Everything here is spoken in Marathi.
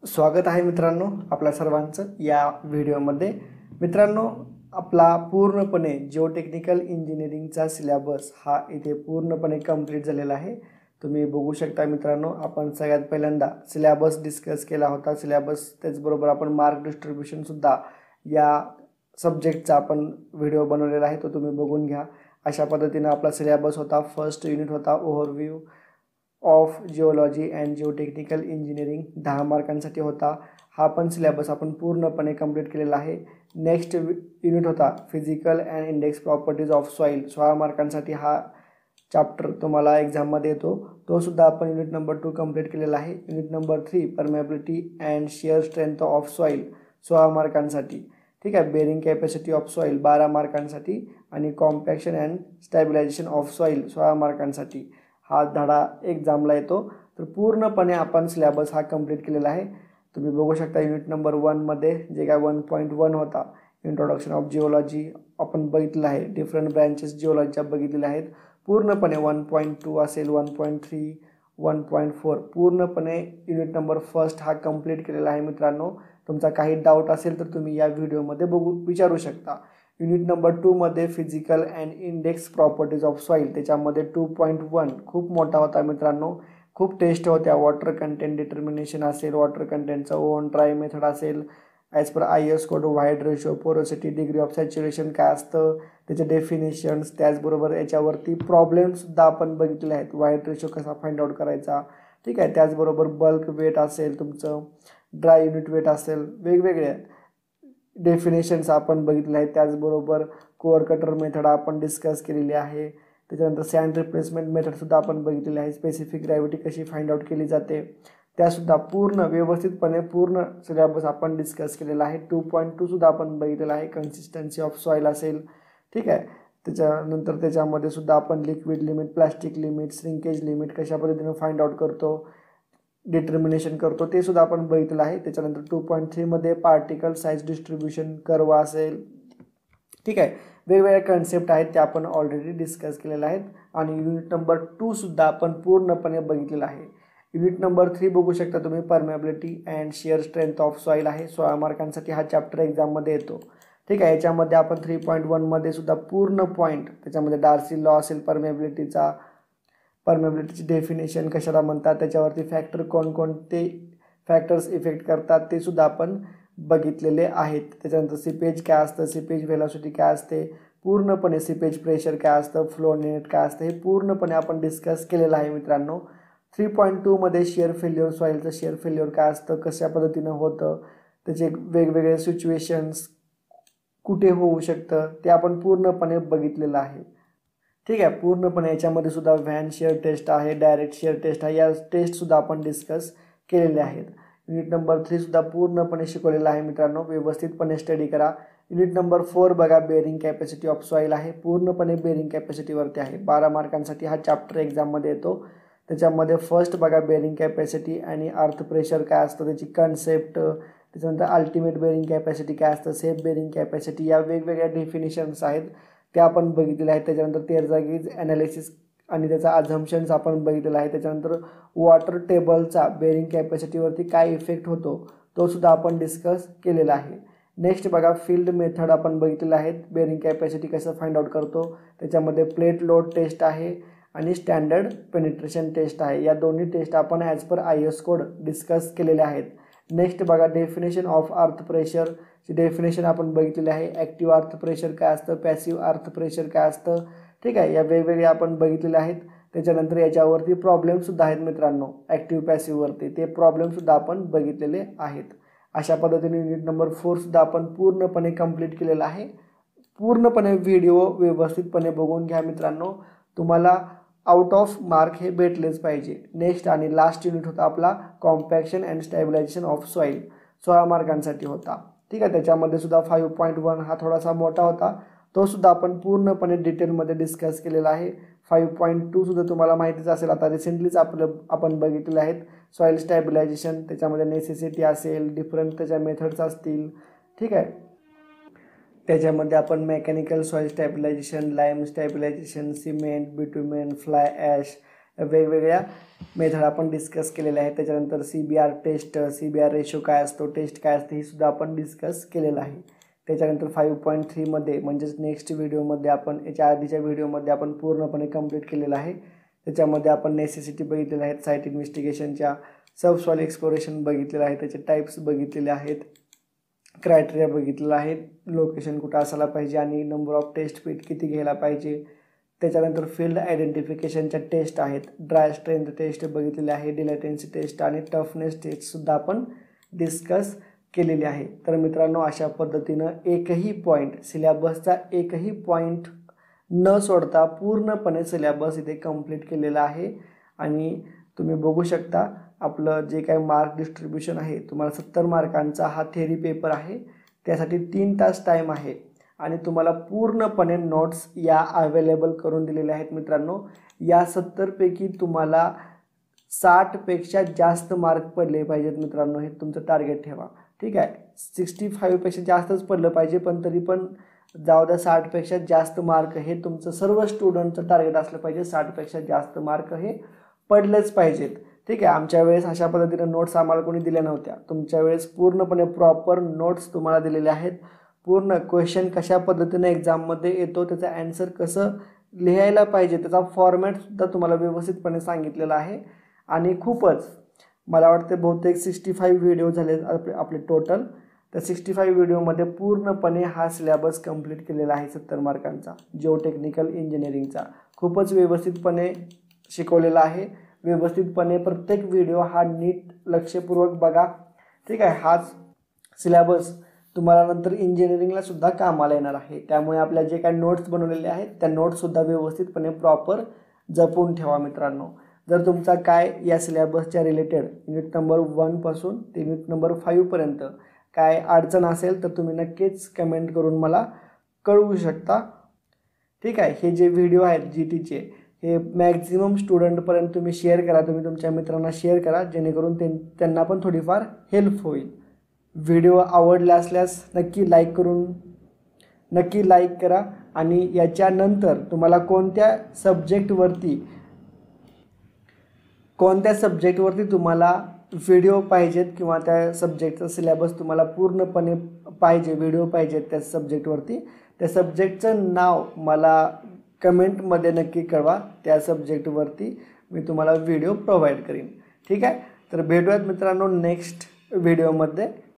स्वागत आहे मित्रांनो आपल्या सर्वांचं या व्हिडिओमध्ये। मित्रांनो, आपला पूर्णपणे जिओटेक्निकल इंजिनिअरिंगचा सिलेबस हा इथे पूर्णपणे कंप्लीट झालेला आहे। तुम्ही बघू शकता मित्रांनो, आपण सगळ्यात पहिल्यांदा सिलेबस डिस्कस केला होता। सिलेबस त्याचबरोबर आपण मार्क डिस्ट्रीब्युशन सुद्धा या सब्जेक्टचा आपण व्हिडिओ बनवलेला आहे, तो तुम्ही बघून घ्या। अशा पद्धतीने आपला सिलेबस होता। फर्स्ट युनिट होता overview of geology and geotechnical engineering, 10 मार्कांसाठी होता। हा पण सिलेबस आपण पूर्णपणे कंप्लीट केलेला आहे। नेक्स्ट युनिट होता physical and index properties of soil, 16 मार्कांसाठी हा चॅप्टर तुम्हाला एक्झाममध्ये येतो, तो सुद्धा आपण युनिट नंबर 2 कंप्लीट केलेला आहे। Unit number 3 permeability and shear strength of soil, 16 मार्कांसाठी। ठीक आहे। बेरिंग कॅपॅसिटी ऑफ सॉइल 12 मार्कांसाठी आणि compaction and stabilisation of soil 16 मार्कांसाठी हा धडा एक्झामला येतो। तर पूर्णपणे आपण सिलेबस हा कंप्लीट केलेला आहे। तुम्ही बघू शकता युनिट नंबर 1 मध्ये जे काय 1.1 होता, इंट्रोडक्शन ऑफ जिओलॉजी आपण बघितलं आहे। डिफरंट ब्रँचेस जिओलॉजीच्या बघितलेल्या आहेत। पूर्णपणे 1.2 असेल, 1.3, 1.4 पूर्णपणे युनिट नंबर फर्स्ट हा कंप्लीट केलेला आहे। मित्रांनो, तुमचा काही डाऊट असेल तर तुम्ही या व्हिडिओमध्ये विचारू शकता। युनिट नंबर 2 मध्ये physical and index properties of soil, त्याच्यामध्ये 2.1 खूप मोठा होता मित्रांनो। खूप टेस्ट होत्या, वॉटर कंटेंट डिटर्मिनेशन असेल, वॉटर कंटेंटचा ओन ट्राय मेथड असेल, as per IS code, white ratio, porosity, degree of saturation काय असतं, त्याचे डेफिनेशन्स, त्याचबरोबर याच्यावरती प्रॉब्लेमसुद्धा आपण बघितले आहेत। व्हाईट रेशो कसा फाइंड आउट करायचा, ठीक आहे। त्याचबरोबर बल्क वेट असेल, तुमचं ड्राय युनिट वेट असेल, वेगवेगळे डेफिनेशन्स आपण बघितले आहेत। त्याचबरोबर कोअर कटर मेथड आपण डिस्कस केलेली आहे। त्याच्यानंतर सँड रिप्लेसमेंट मेथडसुद्धा आपण बघितलेली आहे। स्पेसिफिक ग्रॅव्हिटी कशी फाइंड आउट केली जाते त्यासुद्धा पूर्ण व्यवस्थितपणे पूर्ण सिलेबस आपण डिस्कस केलेला आहे। 2.2 सुद्धा आपण बघितलेला आहे। कन्सिस्टन्सी ऑफ सॉइल असेल, ठीक आहे। त्याच्यानंतर त्याच्यामध्ये सुद्धा आपण liquid limit, plastic limit, shrinkage limit कशा पद्धतीने फाइंड आउट करतो, डिटर्मिनेशन करतो, ते सुद्धा आपण बघितलं आहे। त्याच्यानंतर 2.3 मध्ये पार्टिकल साईज डिस्ट्रीब्युशन कर्व असेल, ठीक आहे। वेगवेगळे कन्सेप्ट आहेत ते आपण ऑलरेडी डिस्कस केलेले आहेत। आणि युनिट नंबर 2 सुद्धा आपण पूर्णपणे बघितलेला आहे। युनिट नंबर 3 बघू शकता तुम्ही, permeability and shear strength of soil आहे, 16 मार्कांसाठी हा चॅप्टर एक्झाममध्ये येतो, ठीक आहे। याच्यामध्ये आपण 3.1 मध्ये सुद्धा पूर्ण पॉईंट, त्याच्यामध्ये डार्सी लॉ असेल, परमेबिलिटीचा, परमेबिलिटीची डेफिनेशन कशाला म्हणतात, त्याच्यावरती फॅक्टर कोणकोणते फॅक्टर्स इफेक्ट करतात ते सुद्धा आपण बघितलेले आहेत। त्याच्यानंतर सीपेज काय असतं, सीपेज व्हेलॉसिटी काय असते, पूर्णपणे सीपेज प्रेशर काय असतं, फ्लो नेट काय असतं, हे पूर्णपणे आपण डिस्कस केलेलं आहे मित्रांनो। 3.2 मध्ये शेअर फेल्युअर, सॉइलचं शेअर फेल्युअर काय असतं, कशा पद्धतीनं होतं, त्याचे वेगवेगळे सिच्युएशन्स कुठे होऊ शकतं, ते आपण पूर्णपणे बघितलेलं आहे, ठीक आहे। पूर्णपणे याच्यामध्ये सुद्धा व्हॅन शेअर टेस्ट आहे, डायरेक्ट शेअर टेस्ट आहे, या टेस्टसुद्धा आपण डिस्कस केलेले आहेत। युनिट नंबर 3 सुद्धा पूर्णपणे शिकवलेला आहे मित्रांनो, व्यवस्थितपणे स्टडी करा। युनिट नंबर 4 बघा, बेरिंग कॅपॅसिटी ऑफ सॉइल आहे, पूर्णपणे बेरिंग कॅपॅसिटीवरती आहे। 12 मार्कांसाठी हा चॅप्टर एक्झाममध्ये येतो। त्याच्यामध्ये फर्स्ट बघा, बेरिंग कॅपॅसिटी आणि अर्थ प्रेशर काय असतं, त्याची कन्सेप्ट, त्याच्यानंतर अल्टिमेट बेरिंग कॅपॅसिटी काय असतं, सेफ बेरिंग कॅपॅसिटी, या वेगवेगळ्या डेफिनेशन्स आहेत त्या आपण बघितलेल्या आहेत। त्याच्यानंतर तेरजागीज ॲनालिसिस आणि त्याचा अझम्पशन्स आपण बघितलेला आहे। त्याच्यानंतर वॉटर टेबलचा बेरिंग कॅपॅसिटीवरती काय इफेक्ट होतो तो सुद्धा आपण डिस्कस केलेला आहे। नेक्स्ट बघा, फील्ड मेथड आपण बघितलेलं आहे, बेरिंग कॅपॅसिटी कसं फाइंड आउट करतो, त्याच्यामध्ये प्लेट लोड टेस्ट आहे आणि स्टँडर्ड पेनिट्रेशन टेस्ट आहे। या दोन्ही टेस्ट आपण as per IS code discuss केलेले आहेत। नेक्स्ट बघा, डेफिनेशन ऑफ अर्थ प्रेशर ची डेफिनेशन आपण बघितलेली आहे। ॲक्टिव्ह अर्थ प्रेशर काय असतं, पॅसिव्ह अर्थ प्रेशर काय असतं, ठीक आहे। या वेगवेगळे आपण बघितलेले आहेत। त्याच्यानंतर याच्यावरती प्रॉब्लेमसुद्धा आहेत मित्रांनो, ॲक्टिव्ह पॅसिव्हवरती, ते प्रॉब्लेमसुद्धा आपण बघितलेले आहेत। अशा पद्धतीने युनिट नंबर 4 सुद्धा आपण पूर्णपणे कंप्लीट केलेला आहे। पूर्णपणे व्हिडिओ व्यवस्थितपणे बघून घ्या मित्रांनो, तुम्हाला आउट ऑफ मार्क हे भेटलेच पाहिजे। नेक्स्ट आणि लास्ट युनिट होता आपला compaction and stabilisation of soil, 16 मार्कांसाठी होता, ठीक आहे। त्याच्यामध्ये सुद्धा 5.1 हा थोडासा मोठा होता, तो सुद्धा आपण पूर्णपणे डिटेलमध्ये डिस्कस केलेला आहे। 5.2 सुद्धा तुम्हाला माहितीच असेल, आता रिसेंटलीच आपण बघितलेले आहेत। सॉइल स्टॅबिलायझेशन, त्याच्यामध्ये नेसेसिटी असेल, डिफरंट त्याच्या मेथड्स असतील, ठीक आहे। त्याच्यामध्ये आपण mechanical soil stabilisation, lime stabilisation, cement, bitumen, fly ash वेगवेगळ्या मेथड आपण डिस्कस केलेल्या आहेत. त्याच्यानंतर CBR टेस्ट, CBR रेशो काय असतो, टेस्ट काय असते, हे सुद्धा आपण डिस्कस केलेलं आहे. त्याच्यानंतर 5.3 मध्ये म्हणजेच नेक्स्ट व्हिडिओमध्ये आपण याच्या आधीच्या व्हिडिओमध्ये आपण पूर्णपणे कंप्लीट केलेलं आहे. त्याच्यामध्ये आपण नेसेसिटी बघितलेल्या आहेत, साईट इन्व्हेस्टिगेशनच्या, सबसॉइल एक्सप्लोरेशन बघितलेलं आहे, त्याचे टाईप्स बघितलेले आहेत, क्रायटेरिया बघितलेला आहे, लोकेशन कुठं असायला पाहिजे आणि नंबर ऑफ टेस्ट फिट किती घ्यायला पाहिजे. त्याच्यानंतर फील्ड आयडेंटिफिकेशनच्या टेस्ट आहेत, ड्राय स्ट्रेंथ टेस्ट बघितलेली आहे, डिलेटन्सी टेस्ट आणि टफनेस टेस्टसुद्धा आपण डिस्कस केलेली आहे. तर मित्रांनो, अशा पद्धतीनं एकही पॉईंट, सिलेबसचा एकही पॉईंट न सोडता पूर्णपणे सिलेबस इथे कंप्लीट केलेला आहे. आणि तुम्ही बघू शकता आपलं जे काही मार्क डिस्ट्रीब्युशन आहे, तुम्हाला 70 मार्कांचा हा थेरी पेपर आहे. त्यासाठी 3 तास टाईम आहे आणि तुम्हाला पूर्णपणे नोट्स या अवेलेबल करून दिलेल्या आहेत. मित्रांनो, या 70 पैकी तुम्हाला 60 पेक्षा जास्त मार्क पडले पाहिजेत. मित्रांनो, हे तुमचं टार्गेट ठेवा. ठीक आहे, 65 पेक्षा जास्तच पडलं पाहिजे, पण तरी पण जाऊ द्या, 60 पेक्षा जास्त मार्क हे तुमचं सर्व स्टुडंटचं टार्गेट असलं पाहिजे. 60 पेक्षा जास्त मार्क हे पडलेच पाहिजेत. ठीक आहे, आमच्या वेळेस अशा पद्धतीने नोट्स आम्हाला कोणी दिल्या नव्हत्या. तुमच्या वेळेस पूर्णपणे प्रॉपर नोट्स तुम्हाला दिलेले आहेत. पूर्ण क्वेश्चन कशा पद्धतीने एक्झाममध्ये येतो, त्याचं ॲन्सर कसं लिहायला पाहिजे, त्याचा फॉर्मॅटसुद्धा तुम्हाला व्यवस्थितपणे सांगितलेला आहे. आणि खूपच मला वाटते बहुतेक 65 व्हिडिओ झाले आपले टोटल. तर 65 व्हिडिओमध्ये पूर्णपणे हा सिलेबस कंप्लीट केलेला आहे 70 मार्कांचा जिओ टेक्निकल इंजिनिअरिंगचा. खूपच व्यवस्थितपणे शिकवलेला आहे. व्यवस्थितपणे प्रत्येक व्हिडिओ हा नीट लक्षपूर्वक बघा. ठीक आहे, हाच सिलेबस तुम्हाला नंतर इंजिनिअरिंगला सुद्धा कामाला येणार आहे. त्यामुळे आपल्या जे काही नोट्स बनवलेले आहेत त्या नोट्ससुद्धा व्यवस्थितपणे प्रॉपर जपून ठेवा. मित्रांनो, जर तुमचा काय या सिलेबसच्या रिलेटेड युनिट नंबर 1 पासून ते युनिट नंबर 5 पर्यंत काय अडचण असेल तर तुम्ही नक्कीच कमेंट करून मला कळवू शकता. ठीक आहे, हे जे व्हिडिओ आहेत GTचे, हे मॅक्झिमम स्टुडंटपर्यंत तुम्ही शेअर करा. तुम्ही तुमच्या मित्रांना शेअर करा, जेणेकरून त्यांना पण थोडीफार हेल्प होईल. व्हिडिओ आवडला असल्यास नक्की लाईक करा. आणि याच्यानंतर तुम्हाला कोणत्या सब्जेक्टवरती तुम्हाला व्हिडिओ पाहिजेत किंवा त्या सब्जेक्टचा सिलेबस तुम्हाला पूर्णपणे पाहिजे, व्हिडिओ पाहिजेत त्या सब्जेक्टवरती, त्या सब्जेक्टचं नाव मला कमेंटमध्ये नक्की कळवा. त्या सब्जेक्टवरती मी तुम्हाला व्हिडिओ प्रोव्हाइड करीन. ठीक आहे, तर भेटूयात मित्रांनो नेक्स्ट व्हिडिओमध्ये.